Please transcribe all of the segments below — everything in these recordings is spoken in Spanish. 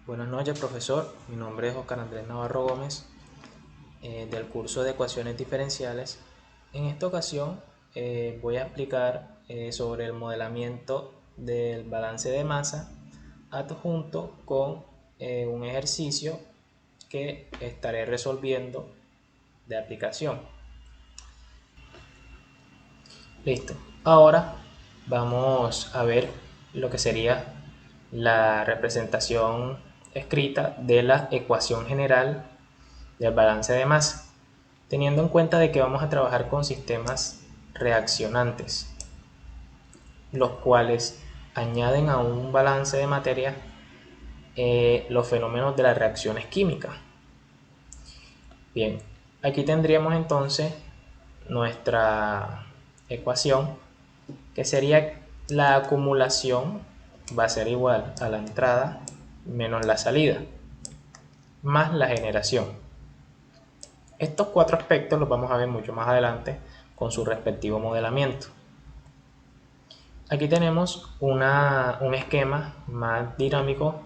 Buenas noches, profesor. Mi nombre es Oscar Andrés Navarro Gómez, del curso de Ecuaciones Diferenciales. En esta ocasión voy a explicar sobre el modelamiento del balance de masa adjunto con un ejercicio que estaré resolviendo de aplicación. Listo. Ahora vamos a ver lo que sería la representación escrita de la ecuación general del balance de masa, teniendo en cuenta de que vamos a trabajar con sistemas reaccionantes, los cuales añaden a un balance de materia los fenómenos de las reacciones químicas. Bien, aquí tendríamos entonces nuestra ecuación, que sería la acumulación va a ser igual a la entrada menos la salida, más la generación. Estos cuatro aspectos los vamos a ver mucho más adelante con su respectivo modelamiento. Aquí tenemos un esquema más dinámico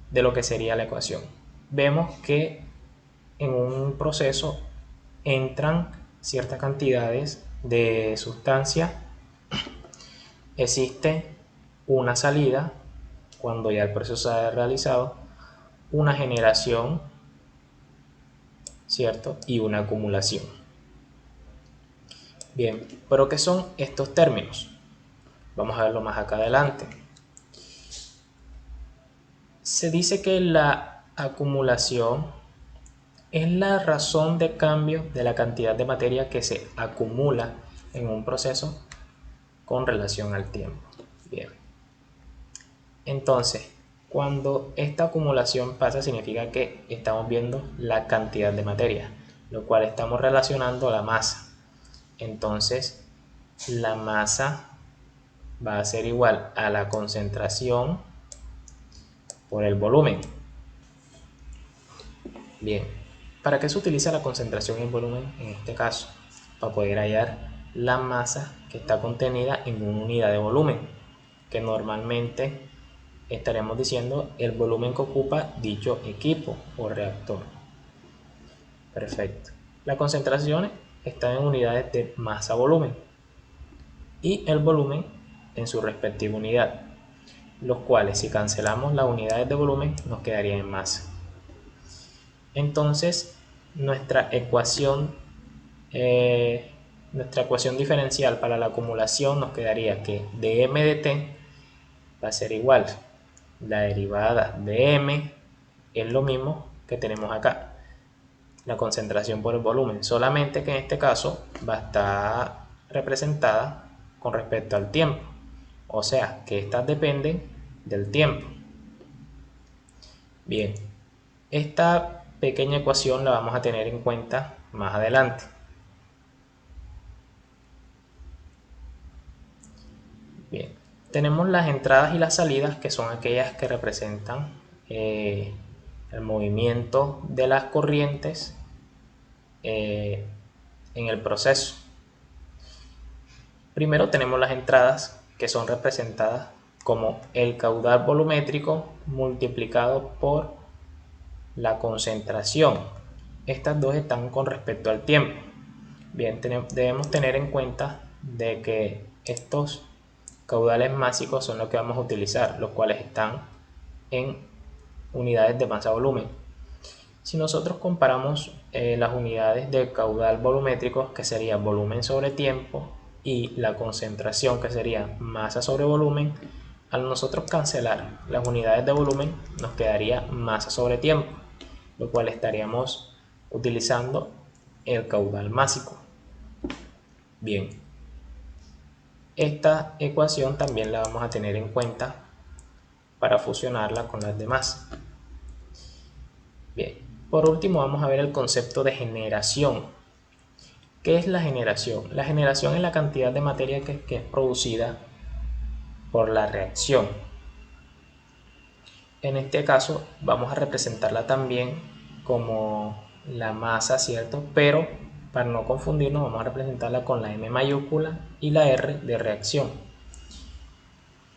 de lo que sería la ecuación. Vemos que en un proceso entran ciertas cantidades de sustancia, existe una salida cuando ya el proceso se ha realizado, una generación, ¿cierto? Y una acumulación. Bien, pero ¿qué son estos términos? Vamos a verlo más acá adelante. Se dice que la acumulación es la razón de cambio de la cantidad de materia que se acumula en un proceso con relación al tiempo. Bien. Entonces, cuando esta acumulación pasa, significa que estamos viendo la cantidad de materia, lo cual estamos relacionando a la masa. Entonces, la masa va a ser igual a la concentración por el volumen. Bien, ¿para qué se utiliza la concentración y el volumen en este caso? Para poder hallar la masa que está contenida en una unidad de volumen, que normalmente estaremos diciendo el volumen que ocupa dicho equipo o reactor. Perfecto. Las concentraciones están en unidades de masa-volumen y el volumen en su respectiva unidad, los cuales, si cancelamos las unidades de volumen, nos quedaría en masa. Entonces, nuestra ecuación diferencial para la acumulación nos quedaría que dm de t va a ser igual, la derivada de m es lo mismo que tenemos acá, la concentración por el volumen, solamente que en este caso va a estar representada con respecto al tiempo, o sea que estas dependen del tiempo. Bien, esta pequeña ecuación la vamos a tener en cuenta más adelante. Bien, tenemos las entradas y las salidas, que son aquellas que representan el movimiento de las corrientes en el proceso. Primero tenemos las entradas, que son representadas como el caudal volumétrico multiplicado por la concentración. Estas dos están con respecto al tiempo. Bien, debemos tener en cuenta de que estos caudales másicos son los que vamos a utilizar, los cuales están en unidades de masa-volumen. Si nosotros comparamos las unidades de caudal volumétrico, que sería volumen sobre tiempo, y la concentración, que sería masa sobre volumen, al nosotros cancelar las unidades de volumen nos quedaría masa sobre tiempo, lo cual estaríamos utilizando el caudal másico. Bien, esta ecuación también la vamos a tener en cuenta para fusionarla con las demás. Bien, por último vamos a ver el concepto de generación. ¿Qué es la generación? La generación es la cantidad de materia que es producida por la reacción. En este caso vamos a representarla también como la masa, ¿cierto? Pero para no confundirnos vamos a representarla con la M mayúscula y la R de reacción.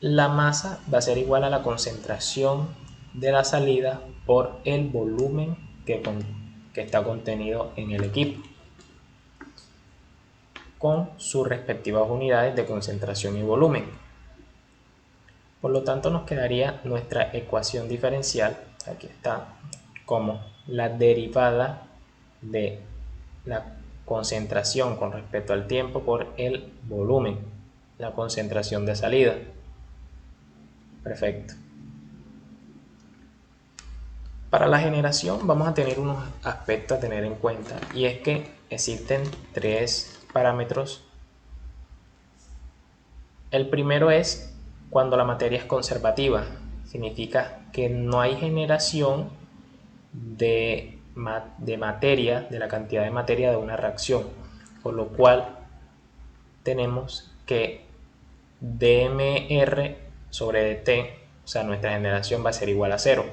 La masa va a ser igual a la concentración de la salida por el volumen que está contenido en el equipo, con sus respectivas unidades de concentración y volumen. Por lo tanto, nos quedaría nuestra ecuación diferencial, aquí está, como la derivada de la concentración con respecto al tiempo por el volumen, la concentración de salida. Perfecto. Para la generación vamos a tener unos aspectos a tener en cuenta, y es que existen tres parámetros. El primero es cuando la materia es conservativa, significa que no hay generación de materia, de la cantidad de materia de una reacción, por lo cual tenemos que dmr sobre dt, o sea, nuestra generación va a ser igual a 0.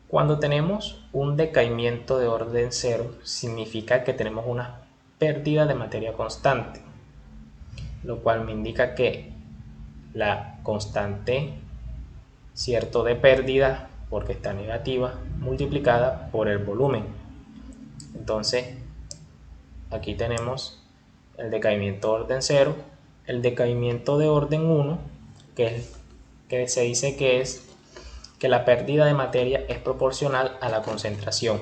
Cuando tenemos un decaimiento de orden 0, significa que tenemos una pérdida de materia constante, lo cual me indica que la constante, cierto, de pérdida, porque está negativa, multiplicada por el volumen. Entonces, aquí tenemos el decaimiento de orden 0, el decaimiento de orden 1, que se dice que es que la pérdida de materia es proporcional a la concentración.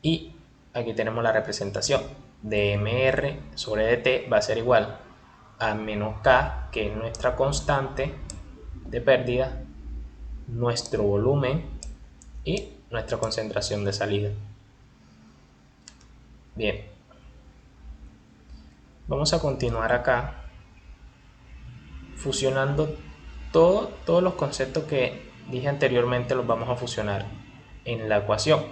Y aquí tenemos la representación. dmr sobre dt va a ser igual a menos k, que es nuestra constante de pérdida, nuestro volumen y nuestra concentración de salida. Bien, vamos a continuar acá fusionando todos los conceptos que dije anteriormente, los vamos a fusionar en la ecuación.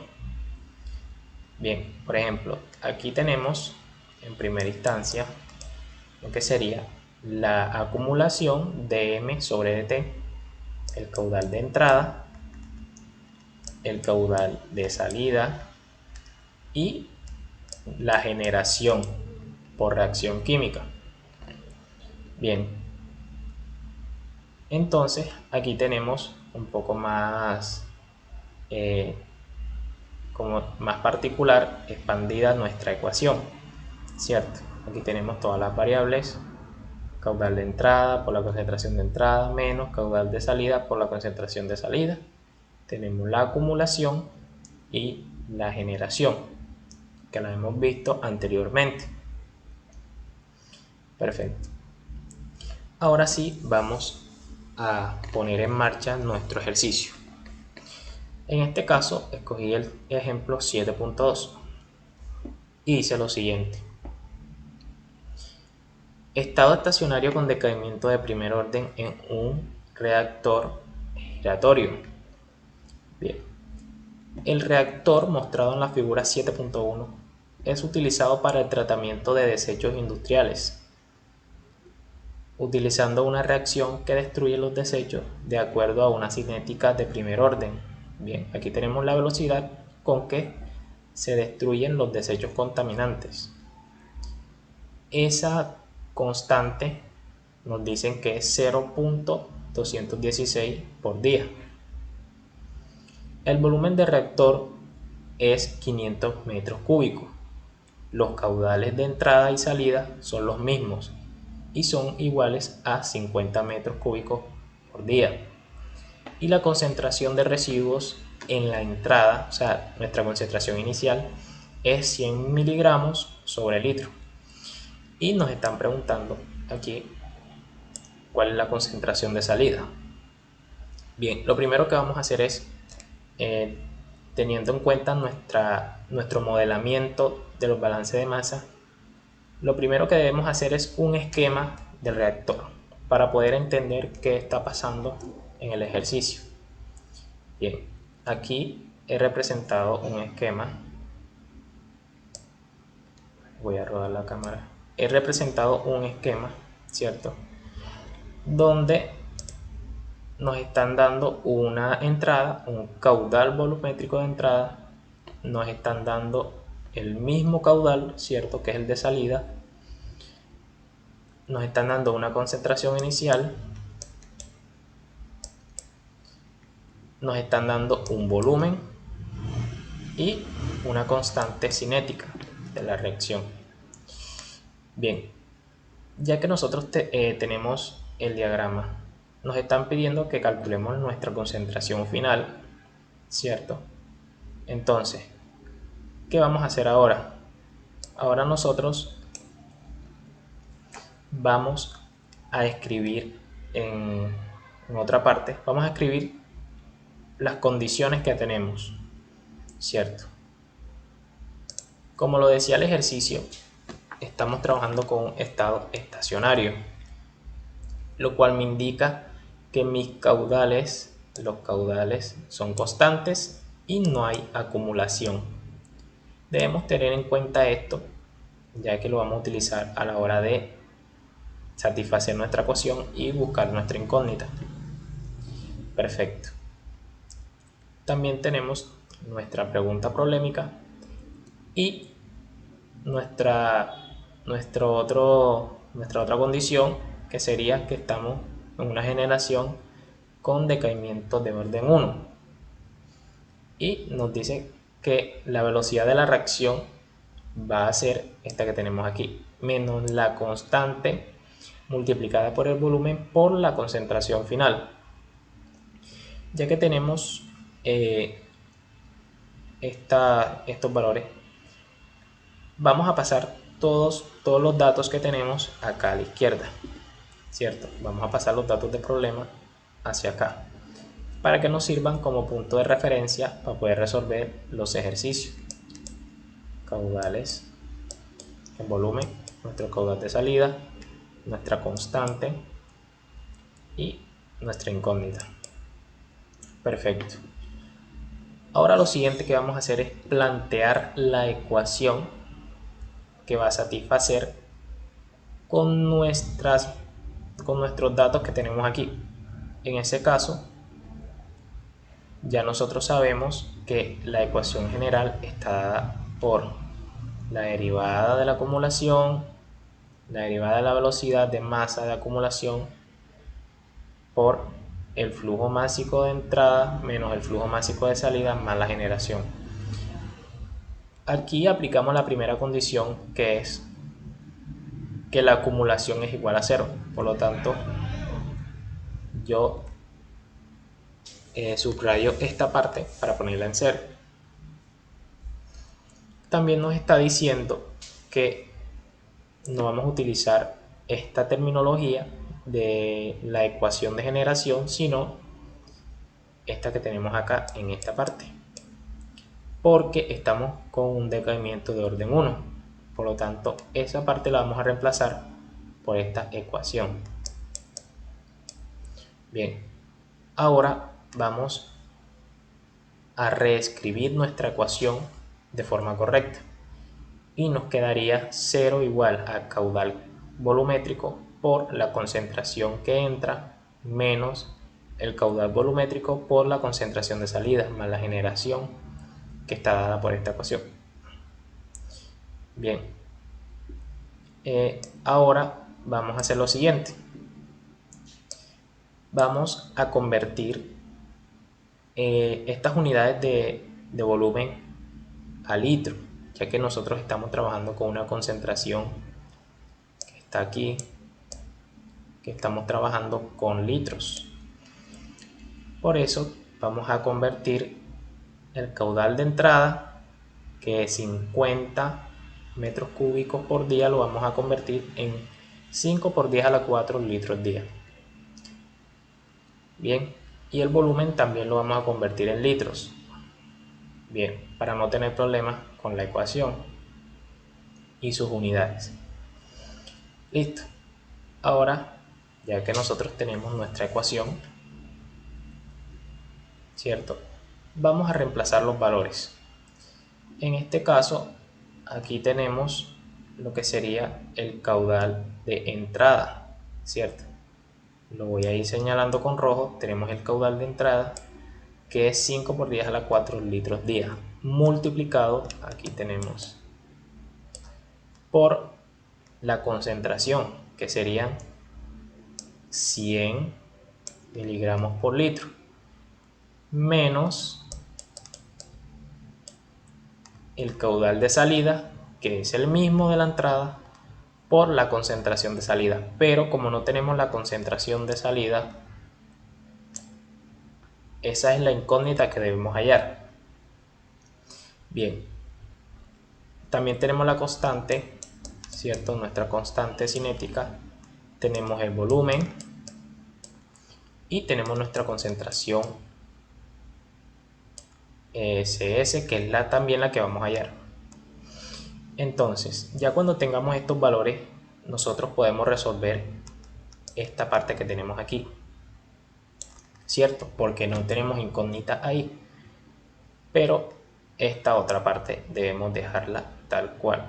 Bien, por ejemplo, aquí tenemos en primera instancia lo que sería la acumulación de m sobre dt, el caudal de entrada, el caudal de salida y la generación por reacción química. Bien, entonces aquí tenemos un poco más como más particular, expandida nuestra ecuación, ¿cierto? Aquí tenemos todas las variables: caudal de entrada por la concentración de entrada, menos caudal de salida por la concentración de salida. Tenemos la acumulación y la generación, que la hemos visto anteriormente. Perfecto. Ahora sí vamos a poner en marcha nuestro ejercicio. En este caso escogí el ejemplo 7.2 y dice lo siguiente: estado estacionario con decaimiento de primer orden en un reactor giratorio. Bien, el reactor mostrado en la figura 7.1 es utilizado para el tratamiento de desechos industriales, utilizando una reacción que destruye los desechos de acuerdo a una cinética de primer orden. Bien, aquí tenemos la velocidad con que se destruyen los desechos contaminantes. Esa constante nos dicen que es 0.216 por día. El volumen del reactor es 500 metros cúbicos. Los caudales de entrada y salida son los mismos y son iguales a 50 metros cúbicos por día. Y la concentración de residuos en la entrada, o sea, nuestra concentración inicial, es 100 miligramos sobre litro. Y nos están preguntando aquí cuál es la concentración de salida. Bien, lo primero que vamos a hacer es, teniendo en cuenta nuestro modelamiento de los balances de masa, lo primero que debemos hacer es un esquema del reactor para poder entender qué está pasando en el ejercicio. Bien, aquí he representado un esquema. Voy a rodar la cámara. He representado un esquema, ¿cierto?, donde nos están dando una entrada, un caudal volumétrico de entrada, nos están dando el mismo caudal, ¿cierto?, que es el de salida, nos están dando una concentración inicial nos están dando un volumen y una constante cinética de la reacción. Bien, ya que nosotros tenemos el diagrama, nos están pidiendo que calculemos nuestra concentración final, ¿cierto? Entonces, ¿qué vamos a hacer ahora? Ahora nosotros vamos a escribir en otra parte, vamos a escribir las condiciones que tenemos, ¿cierto? Como lo decía el ejercicio, estamos trabajando con un estado estacionario, lo cual me indica que mis caudales, los caudales son constantes y no hay acumulación. Debemos tener en cuenta esto, ya que lo vamos a utilizar a la hora de satisfacer nuestra ecuación y buscar nuestra incógnita. Perfecto. También tenemos nuestra pregunta problemática y nuestra otra condición, que sería que estamos en una generación con decaimiento de orden 1 y nos dice que la velocidad de la reacción va a ser esta que tenemos aquí, menos la constante multiplicada por el volumen por la concentración final. Ya que tenemos estos valores, vamos a pasar todos los datos que tenemos acá a la izquierda, ¿cierto? Vamos a pasar los datos del problema hacia acá, para que nos sirvan como punto de referencia para poder resolver los ejercicios. Caudales, el volumen, nuestro caudal de salida, nuestra constante y nuestra incógnita. Perfecto. Ahora lo siguiente que vamos a hacer es plantear la ecuación que va a satisfacer con nuestros datos que tenemos aquí. En ese caso, ya nosotros sabemos que la ecuación general está dada por la derivada de la acumulación, la derivada de la velocidad de masa de acumulación por el flujo másico de entrada menos el flujo másico de salida más la generación. Aquí aplicamos la primera condición, que es que la acumulación es igual a 0. Por lo tanto, yo subrayo esta parte para ponerla en 0. También nos está diciendo que no vamos a utilizar esta terminología de la ecuación de generación, sino esta que tenemos acá en esta parte, porque estamos con un decaimiento de orden 1. Por lo tanto, esa parte la vamos a reemplazar por esta ecuación. Bien, ahora vamos a reescribir nuestra ecuación de forma correcta y nos quedaría 0 igual a caudal volumétrico por la concentración que entra menos el caudal volumétrico por la concentración de salida más la generación que está dada por esta ecuación. Bien, ahora vamos a hacer lo siguiente. Vamos a convertir estas unidades de volumen a litro, ya que nosotros estamos trabajando con una concentración que está aquí, que estamos trabajando con litros. Por eso vamos a convertir el caudal de entrada, que es 50 metros cúbicos por día, lo vamos a convertir en 5 por 10 a la 4 litros día. Bien, y el volumen también lo vamos a convertir en litros. Bien, para no tener problemas con la ecuación y sus unidades. Listo. Ahora, ya que nosotros tenemos nuestra ecuación, ¿cierto? Vamos a reemplazar los valores. En este caso, aquí tenemos lo que sería el caudal de entrada, ¿cierto? Lo voy a ir señalando con rojo. Tenemos el caudal de entrada, que es 5 por 10 a la 4 litros día, multiplicado, aquí tenemos, por la concentración, que serían 100 miligramos por litro. menos el caudal de salida, que es el mismo de la entrada, por la concentración de salida. Pero como no tenemos la concentración de salida, esa es la incógnita que debemos hallar. Bien, también tenemos la constante, ¿cierto? Nuestra constante cinética. Tenemos el volumen y tenemos nuestra concentración SS, que es también la que vamos a hallar. Entonces, ya cuando tengamos estos valores, nosotros podemos resolver esta parte que tenemos aquí, ¿cierto? Porque no tenemos incógnita ahí. Pero esta otra parte debemos dejarla tal cual.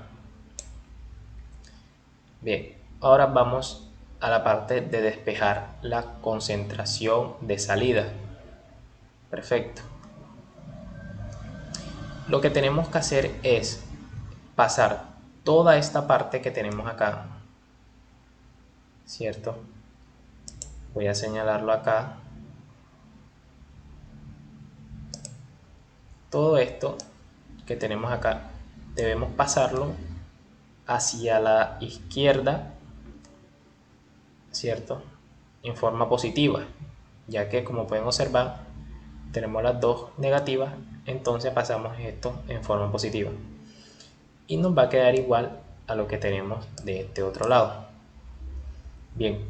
Bien, ahora vamos a la parte de despejar la concentración de salida. Perfecto. Lo que tenemos que hacer es pasar toda esta parte que tenemos acá, ¿cierto? Voy a señalarlo acá. Todo esto que tenemos acá debemos pasarlo hacia la izquierda, ¿cierto? En forma positiva, ya que como pueden observar tenemos las dos negativas, entonces pasamos esto en forma positiva y nos va a quedar igual a lo que tenemos de este otro lado. Bien,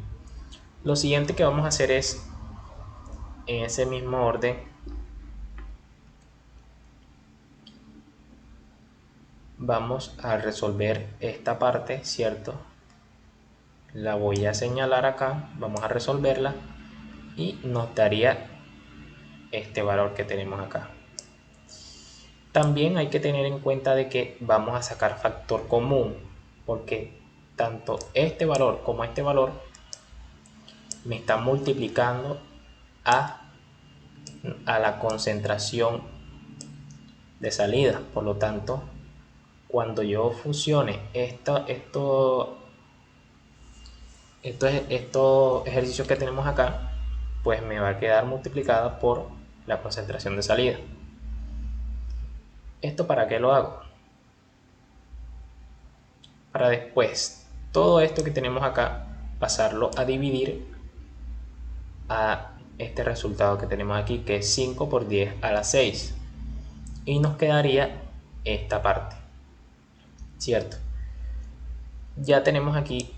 lo siguiente que vamos a hacer es, en ese mismo orden, vamos a resolver esta parte, ¿cierto? La voy a señalar acá, vamos a resolverla y nos daría este valor que tenemos acá. También hay que tener en cuenta de que vamos a sacar factor común, porque tanto este valor como este valor me están multiplicando a la concentración de salida. Por lo tanto, cuando yo fusione estos ejercicios que tenemos acá, pues me va a quedar multiplicada por la concentración de salida. ¿Esto para qué lo hago? Para después todo esto que tenemos acá pasarlo a dividir a este resultado que tenemos aquí, que es 5 por 10 a la 6, y nos quedaría esta parte, ¿cierto? Ya tenemos aquí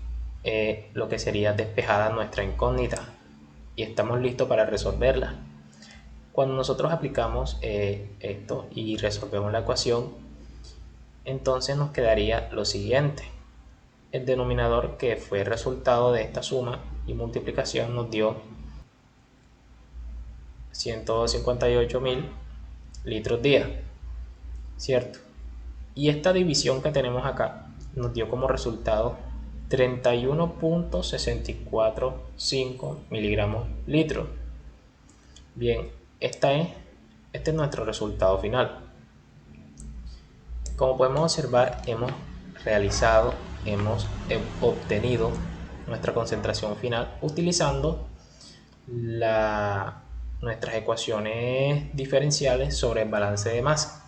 lo que sería despejada nuestra incógnita y estamos listos para resolverla. Cuando nosotros aplicamos esto y resolvemos la ecuación, entonces nos quedaría lo siguiente. El denominador, que fue el resultado de esta suma y multiplicación, nos dio 158.000 litros día, ¿cierto? Y esta división que tenemos acá nos dio como resultado 31.645 miligramos litro. Bien, este es nuestro resultado final. Como podemos observar, hemos obtenido nuestra concentración final utilizando nuestras ecuaciones diferenciales sobre el balance de masa.